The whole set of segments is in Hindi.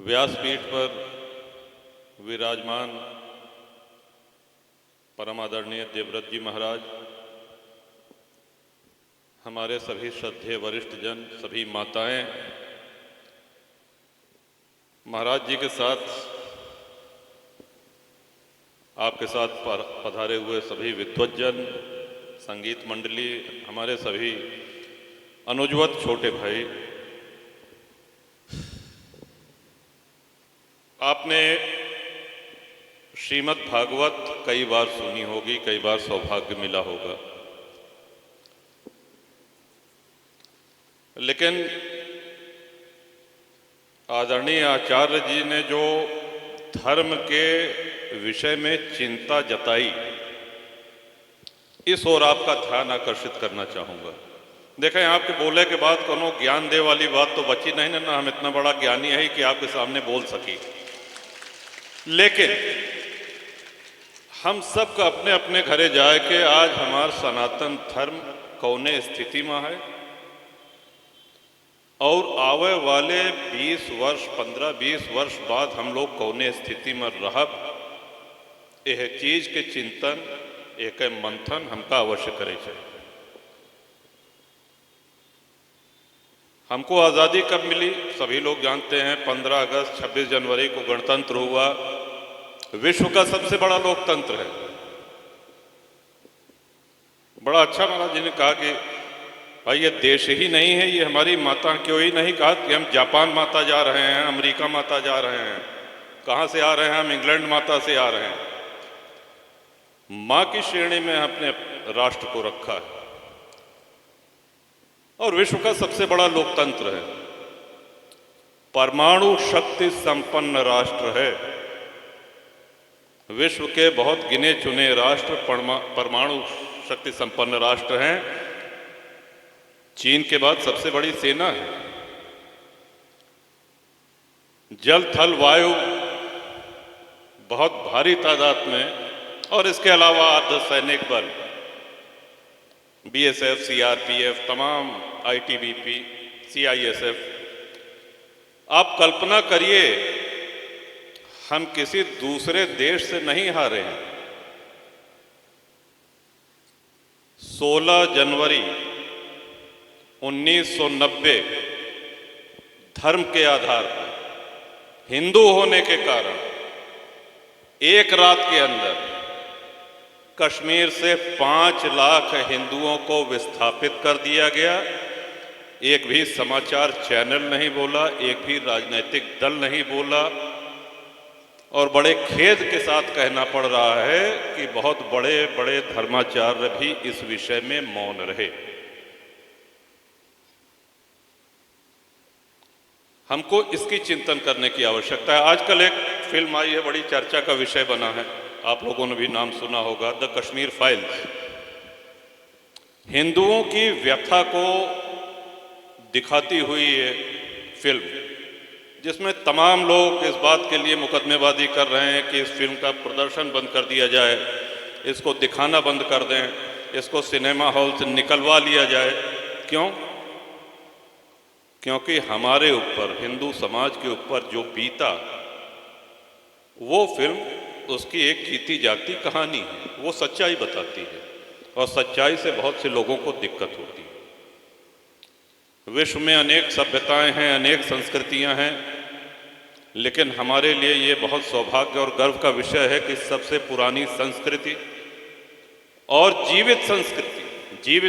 व्यासपीठ पर विराजमान परम आदरणीय देवव्रत जी महाराज, हमारे सभी श्रद्धेय वरिष्ठ जन, सभी माताएं, महाराज जी के साथ आपके साथ पधारे हुए सभी विद्वज्जन, संगीत मंडली, हमारे सभी अनुजवत छोटे भाई, आपने श्रीमद् भागवत कई बार सुनी होगी, कई बार सौभाग्य मिला होगा, लेकिन आदरणीय आचार्य जी ने जो धर्म के विषय में चिंता जताई, इस ओर आपका ध्यान आकर्षित करना चाहूँगा। देखें, आपके बोले के बाद कोनो ज्ञान दे वाली बात तो बची नहीं ना, हम इतना बड़ा ज्ञानी है कि आपके सामने बोल सकी, लेकिन हम सब का अपने अपने घरे जाए के आज हमार सनातन धर्म कौने स्थिति में है और आवे वाले 20 वर्ष 15-20 वर्ष बाद हम लोग कौने स्थिति में रहब, यह चीज के चिंतन, एक मंथन हमका अवश्य करे चाहिए। हमको आज़ादी कब मिली? सभी लोग जानते हैं, 15 अगस्त 26 जनवरी को गणतंत्र हुआ। विश्व का सबसे बड़ा लोकतंत्र है। बड़ा अच्छा महाराज जी ने कहा कि भाई ये देश ही नहीं है, ये हमारी माता। क्यों ही नहीं कहा कि हम जापान माता जा रहे हैं, अमेरिका माता जा रहे हैं, कहाँ से आ रहे हैं? हम इंग्लैंड माता से आ रहे हैं। माँ की श्रेणी में अपने राष्ट्र को रखा है और विश्व का सबसे बड़ा लोकतंत्र है, परमाणु शक्ति संपन्न राष्ट्र है। विश्व के बहुत गिने चुने राष्ट्र परमाणु शक्ति संपन्न राष्ट्र हैं। चीन के बाद सबसे बड़ी सेना है। जल थल वायु बहुत भारी तादाद में, और इसके अलावा अर्धसैनिक बल, बीएसएफ, सीआरपीएफ, तमाम आईटीबीपी, सीआईएसएफ। आप कल्पना करिए, हम किसी दूसरे देश से नहीं हारे हैं। 16 जनवरी 1990 धर्म के आधार पर, हिंदू होने के कारण, एक रात के अंदर कश्मीर से 5 लाख हिंदुओं को विस्थापित कर दिया गया। एक भी समाचार चैनल नहीं बोला, एक भी राजनीतिक दल नहीं बोला, और बड़े खेद के साथ कहना पड़ रहा है कि बहुत बड़े बड़े धर्माचार्य भी इस विषय में मौन रहे। हमको इसकी चिंतन करने की आवश्यकता है। आजकल एक फिल्म आई है, बड़ी चर्चा का विषय बना है, आप लोगों ने भी नाम सुना होगा, द कश्मीर फाइल्स। हिंदुओं की व्यथा को दिखाती हुई ये फिल्म, जिसमें तमाम लोग इस बात के लिए मुकदमेबाजी कर रहे हैं कि इस फिल्म का प्रदर्शन बंद कर दिया जाए, इसको दिखाना बंद कर दें, इसको सिनेमा हॉल से निकलवा लिया जाए। क्यों? क्योंकि हमारे ऊपर, हिंदू समाज के ऊपर जो बीता, वो फिल्म उसकी एक जीती जागती कहानी है, वो सच्चाई बताती है, और सच्चाई से बहुत से लोगों को दिक्कत होती है। विश्व में अनेक सभ्यताएं हैं, अनेक संस्कृतियां हैं, लेकिन हमारे लिए ये बहुत सौभाग्य और गर्व का विषय है कि सबसे पुरानी संस्कृति और जीवित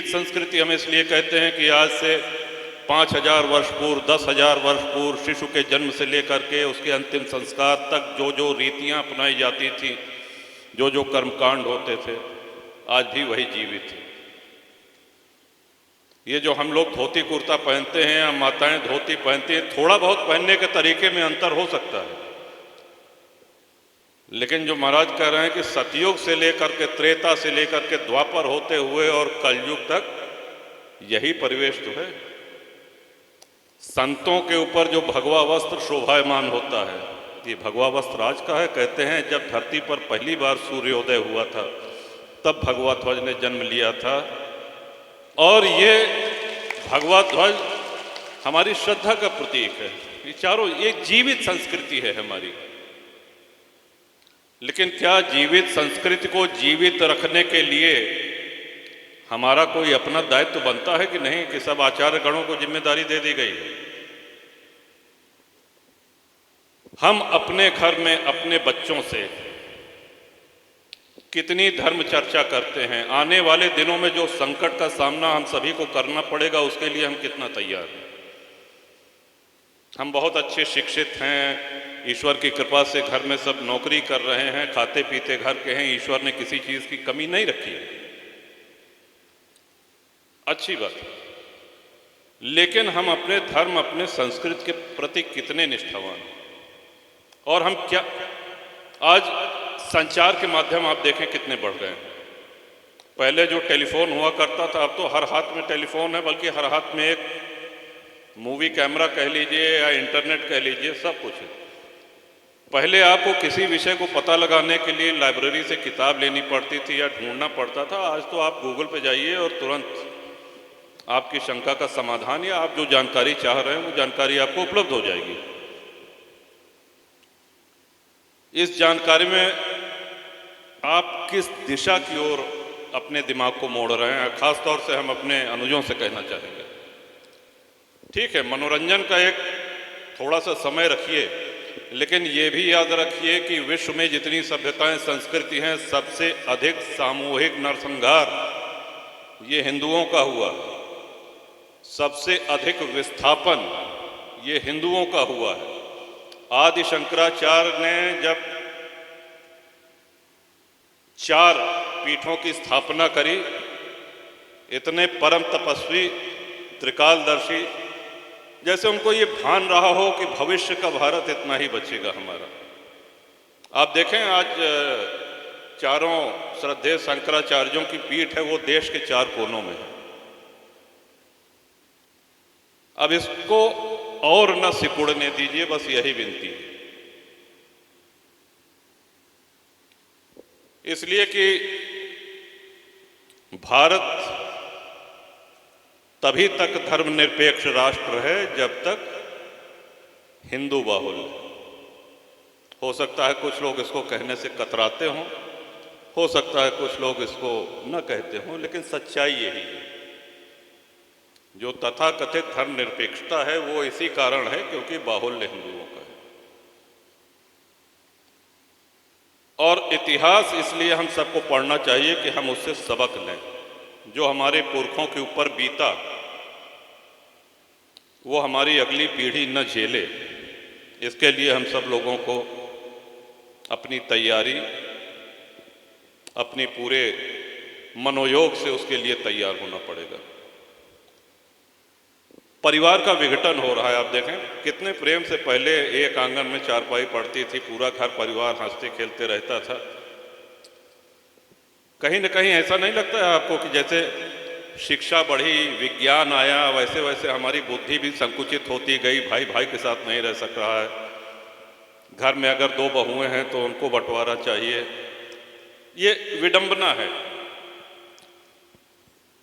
संस्कृति हम इसलिए कहते हैं कि आज से 5000 वर्ष पूर्व, 10,000 वर्ष पूर्व, शिशु के जन्म से लेकर के उसके अंतिम संस्कार तक जो जो रीतियां अपनाई जाती थी, जो जो कर्मकांड होते थे, आज भी वही जीवित है। ये जो हम लोग धोती कुर्ता पहनते हैं या माताएं धोती पहनती हैं, थोड़ा बहुत पहनने के तरीके में अंतर हो सकता है, लेकिन जो महाराज कह रहे हैं कि सतयुग से लेकर के, त्रेता से लेकर के द्वापर होते हुए और कलयुग तक यही परिवेश तो है। संतों के ऊपर जो भगवा वस्त्र शोभायमान होता है, ये भगवा वस्त्र आज का है। कहते हैं जब धरती पर पहली बार सूर्योदय हुआ था, तब भगवा ध्वज ने जन्म लिया था, और ये भगवा ध्वज हमारी श्रद्धा का प्रतीक है। ये चारों एक जीवित संस्कृति है हमारी। लेकिन क्या जीवित संस्कृति को जीवित रखने के लिए हमारा कोई अपना दायित्व बनता है कि नहीं, कि सब आचार्य गणों को जिम्मेदारी दे दी गई है? हम अपने घर में अपने बच्चों से कितनी धर्म चर्चा करते हैं? आने वाले दिनों में जो संकट का सामना हम सभी को करना पड़ेगा, उसके लिए हम कितना तैयार हैं? हम बहुत अच्छे शिक्षित हैं, ईश्वर की कृपा से घर में सब नौकरी कर रहे हैं, खाते पीते घर के हैं, ईश्वर ने किसी चीज की कमी नहीं रखी है, अच्छी बात है। लेकिन हम अपने धर्म, अपने संस्कृति के प्रति कितने निष्ठावान हैं? और हम क्या, आज संचार के माध्यम आप देखें कितने बढ़ गए हैं। पहले जो टेलीफोन हुआ करता था, अब तो हर हाथ में टेलीफोन है, बल्कि हर हाथ में एक मूवी कैमरा कह लीजिए या इंटरनेट कह लीजिए, सब कुछ है। पहले आपको किसी विषय को पता लगाने के लिए लाइब्रेरी से किताब लेनी पड़ती थी या ढूंढना पड़ता था। आज तो आप गूगल पे जाइए और तुरंत आपकी शंका का समाधान या आप जो जानकारी चाह रहे हैं वो जानकारी आपको उपलब्ध हो जाएगी। इस जानकारी में आप किस दिशा की ओर अपने दिमाग को मोड़ रहे हैं, खास तौर से हम अपने अनुजों से कहना चाहेंगे। ठीक है, मनोरंजन का एक थोड़ा सा समय रखिए, लेकिन ये भी याद रखिए कि विश्व में जितनी सभ्यताएं, संस्कृति हैं, सबसे अधिक सामूहिक नरसंहार ये हिंदुओं का हुआ। सबसे अधिक विस्थापन ये हिंदुओं का हुआ है। आदि शंकराचार्य ने जब 4 पीठों की स्थापना करी, इतने परम तपस्वी, त्रिकालदर्शी, जैसे उनको ये भान रहा हो कि भविष्य का भारत इतना ही बचेगा हमारा। आप देखें आज चारों श्रद्धेय शंकराचार्यों की पीठ है, वो देश के 4 कोनों में है। अब इसको और न सिकुड़ने दीजिए, बस यही विनती है। इसलिए कि भारत तभी तक धर्मनिरपेक्ष राष्ट्र है जब तक हिंदू बाहुल्य। हो सकता है कुछ लोग इसको कहने से कतराते हों, हो सकता है कुछ लोग इसको न कहते हों, लेकिन सच्चाई यही है। जो तथाकथित धर्मनिरपेक्षता है वो इसी कारण है क्योंकि बाहुल्य हिंदुओं का है। और इतिहास इसलिए हम सबको पढ़ना चाहिए कि हम उससे सबक लें। जो हमारे पुरखों के ऊपर बीता वो हमारी अगली पीढ़ी न झेले, इसके लिए हम सब लोगों को अपनी तैयारी, अपने पूरे मनोयोग से उसके लिए तैयार होना पड़ेगा। परिवार का विघटन हो रहा है। आप देखें कितने प्रेम से पहले एक आंगन में चारपाई पड़ती थी, पूरा घर परिवार हंसते खेलते रहता था। कहीं न कहीं ऐसा नहीं लगता है आपको कि जैसे शिक्षा बढ़ी, विज्ञान आया, वैसे वैसे हमारी बुद्धि भी संकुचित होती गई, भाई भाई के साथ नहीं रह सक रहा है, घर में अगर 2 बहुएं हैं तो उनको बंटवारा चाहिए, ये विडंबना है।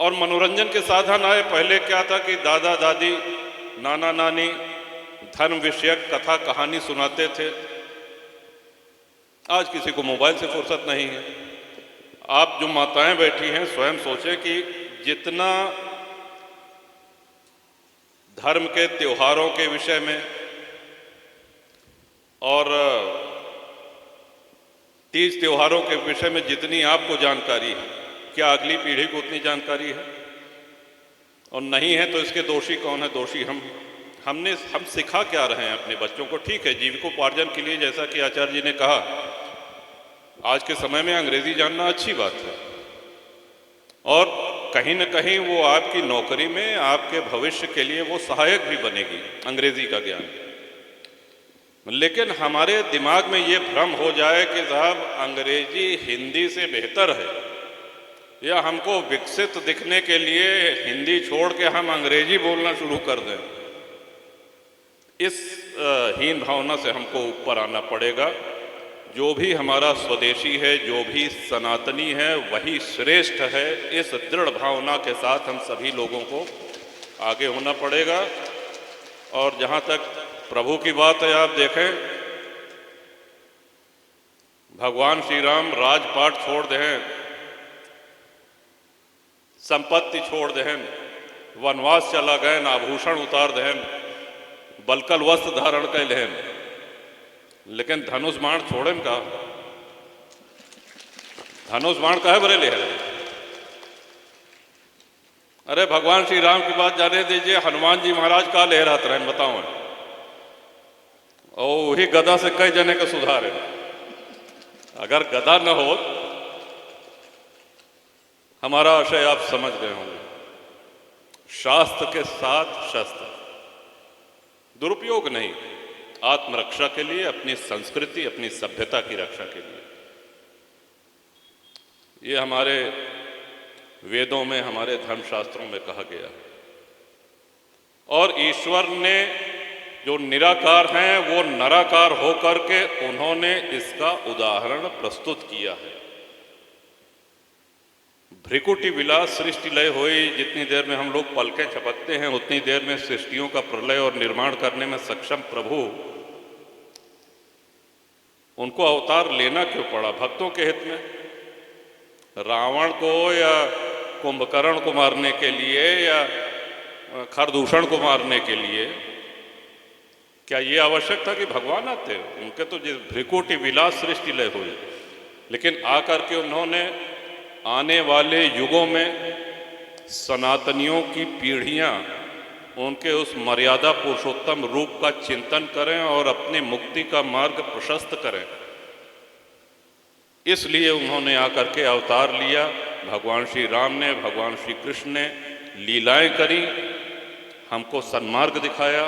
और मनोरंजन के साधन आए। पहले क्या था कि दादा दादी, नाना नानी धर्म विषयक कथा कहानी सुनाते थे। आज किसी को मोबाइल से फुर्सत नहीं है। आप जो माताएं बैठी हैं स्वयं सोचें कि जितना धर्म के त्योहारों के विषय में और तीज त्योहारों के विषय में जितनी आपको जानकारी है, क्या अगली पीढ़ी को उतनी जानकारी है? और नहीं है तो इसके दोषी कौन है? दोषी हम सिखा क्या रहे हैं अपने बच्चों को? ठीक है, जीविकोपार्जन के लिए जैसा कि आचार्य जी ने कहा, आज के समय में अंग्रेजी जानना अच्छी बात है और कहीं न कहीं वो आपकी नौकरी में, आपके भविष्य के लिए वो सहायक भी बनेगी, अंग्रेजी का ज्ञान। लेकिन हमारे दिमाग में ये भ्रम हो जाए कि साहब अंग्रेजी हिंदी से बेहतर है, या हमको विकसित दिखने के लिए हिंदी छोड़ के हम अंग्रेजी बोलना शुरू कर दें, इस हीन भावना से हमको ऊपर आना पड़ेगा। जो भी हमारा स्वदेशी है, जो भी सनातनी है, वही श्रेष्ठ है। इस दृढ़ भावना के साथ हम सभी लोगों को आगे होना पड़ेगा। और जहाँ तक प्रभु की बात है। आप देखें, भगवान श्री राम राजपाट छोड़ दें, संपत्ति छोड़ दें, वनवास चला गए, आभूषण उतार दें, बलकल वस्त्र धारण कर लें, लेकिन धनुष बाण छोड़ें का? धनुष बाण का है बरे ले? अरे भगवान श्री राम की बात जाने दीजिए, हनुमान जी महाराज का लहराते रहें बताओ, और वही गदा से कई जने का सुधार है। अगर गदा न हो, हमारा आशय आप समझ गए होंगे, शास्त्र के साथ शस्त्र, दुरुपयोग नहीं, आत्मरक्षा के लिए, अपनी संस्कृति, अपनी सभ्यता की रक्षा के लिए। ये हमारे वेदों में, हमारे धर्मशास्त्रों में कहा गया है। और ईश्वर ने जो निराकार हैं वो नराकार होकर के उन्होंने इसका उदाहरण प्रस्तुत किया है। भ्रिकुटी विलास सृष्टि लय हुई, जितनी देर में हम लोग पलकें झपकते हैं उतनी देर में सृष्टियों का प्रलय और निर्माण करने में सक्षम प्रभु, उनको अवतार लेना क्यों पड़ा? भक्तों के हित में? रावण को या कुंभकर्ण को मारने के लिए या खरदूषण को मारने के लिए? क्या ये आवश्यक था कि भगवान आते? उनके तो जिस भ्रिकुटी विलास सृष्टि लय हुई, लेकिन आकर के उन्होंने आने वाले युगों में सनातनियों की पीढ़ियां उनके उस मर्यादा पुरुषोत्तम रूप का चिंतन करें और अपनी मुक्ति का मार्ग प्रशस्त करें, इसलिए उन्होंने आकर के अवतार लिया। भगवान श्री राम ने, भगवान श्री कृष्ण ने लीलाएं करी, हमको सन्मार्ग दिखाया।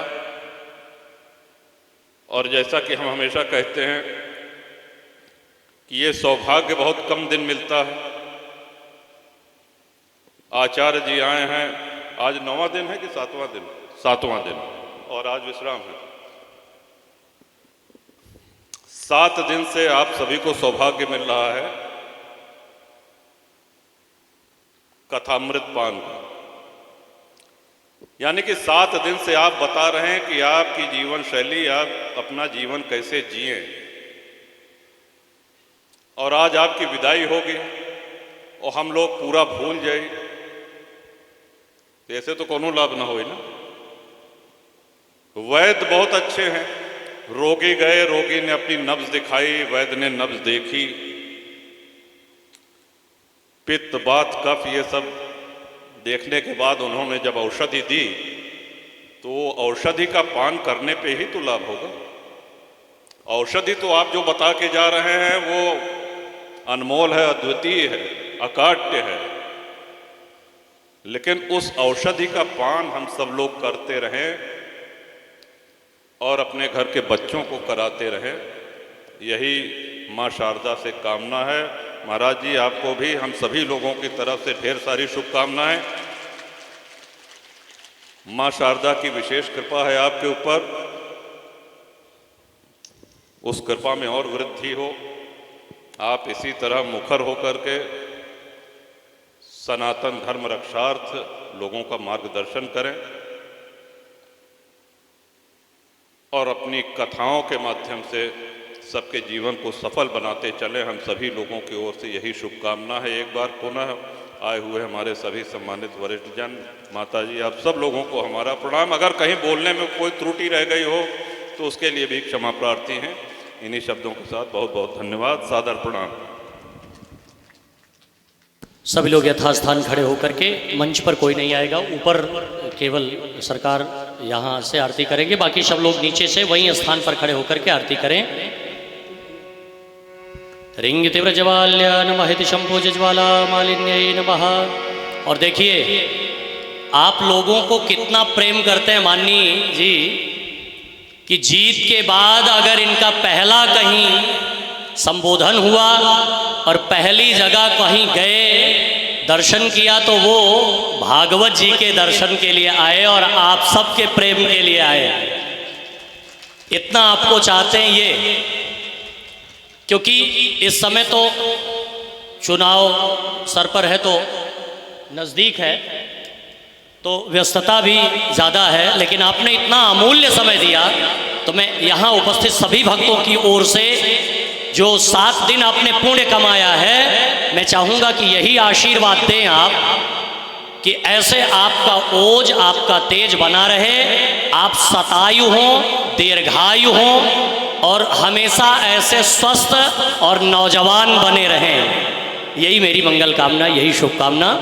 और जैसा कि हम हमेशा कहते हैं कि ये सौभाग्य बहुत कम दिन मिलता है। आचार्य जी आए हैं, आज 9वां दिन है कि 7वां दिन? 7वां दिन, और आज विश्राम है। 7 दिन से आप सभी को सौभाग्य मिल रहा है कथामृत पान का, यानी कि 7 दिन से आप बता रहे हैं कि आपकी जीवन शैली, आप अपना जीवन कैसे जिए। और आज आपकी विदाई होगी और हम लोग पूरा भूल जाए, ऐसे तो कोनो लाभ ना हो ना। वैद्य बहुत अच्छे हैं, रोगी गए, रोगी ने अपनी नब्ज दिखाई, वैद्य ने नब्ज देखी, पित्त बात कफ ये सब देखने के बाद उन्होंने जब औषधि दी, तो औषधि का पान करने पे ही तो लाभ होगा। औषधि तो आप जो बता के जा रहे हैं वो अनमोल है, अद्वितीय है, अकाट्य है, लेकिन उस औषधि का पान हम सब लोग करते रहें और अपने घर के बच्चों को कराते रहें, यही माँ शारदा से कामना है। महाराज जी, आपको भी हम सभी लोगों की तरफ से ढेर सारी शुभकामनाएं। माँ शारदा की विशेष कृपा है आपके ऊपर, उस कृपा में और वृद्धि हो। आप इसी तरह मुखर होकर के सनातन धर्म रक्षार्थ लोगों का मार्गदर्शन करें और अपनी कथाओं के माध्यम से सबके जीवन को सफल बनाते चलें। हम सभी लोगों की ओर से यही शुभकामना है। एक बार पुनः आए हुए हमारे सभी सम्मानित वरिष्ठ जन, माता जी, आप सब लोगों को हमारा प्रणाम। अगर कहीं बोलने में कोई त्रुटि रह गई हो तो उसके लिए भी क्षमा प्रार्थी हैं। इन्हीं शब्दों के साथ बहुत बहुत धन्यवाद, सादर प्रणाम। सभी लोग यथास्थान खड़े होकर के, मंच पर कोई नहीं आएगा, ऊपर केवल सरकार यहाँ से आरती करेंगे, बाकी सब लोग नीचे से वहीं स्थान पर खड़े होकर के आरती करें। रिंग तीव्र ज्वाल्या नमः शंभो ज्वाला मालिन्य नमः। और देखिए आप लोगों को कितना प्रेम करते हैं माननीय जी, कि जीत के बाद अगर इनका पहला कहीं संबोधन हुआ और पहली जगह कहीं गए दर्शन किया तो वो भागवत जी के दर्शन के लिए आए और आप सबके प्रेम के लिए आए। इतना आपको चाहते हैं ये, क्योंकि इस समय तो चुनाव सर पर है, तो नज़दीक है, तो व्यस्तता भी ज़्यादा है, लेकिन आपने इतना अमूल्य समय दिया तो मैं यहाँ उपस्थित सभी भक्तों की ओर से जो 7 दिन आपने पुण्य कमाया है, मैं चाहूँगा कि यही आशीर्वाद दें आप कि ऐसे आपका ओज, आपका तेज बना रहे, आप शतायु हों, दीर्घायु हों और हमेशा ऐसे स्वस्थ और नौजवान बने रहें। यही मेरी मंगल कामना, यही शुभकामना।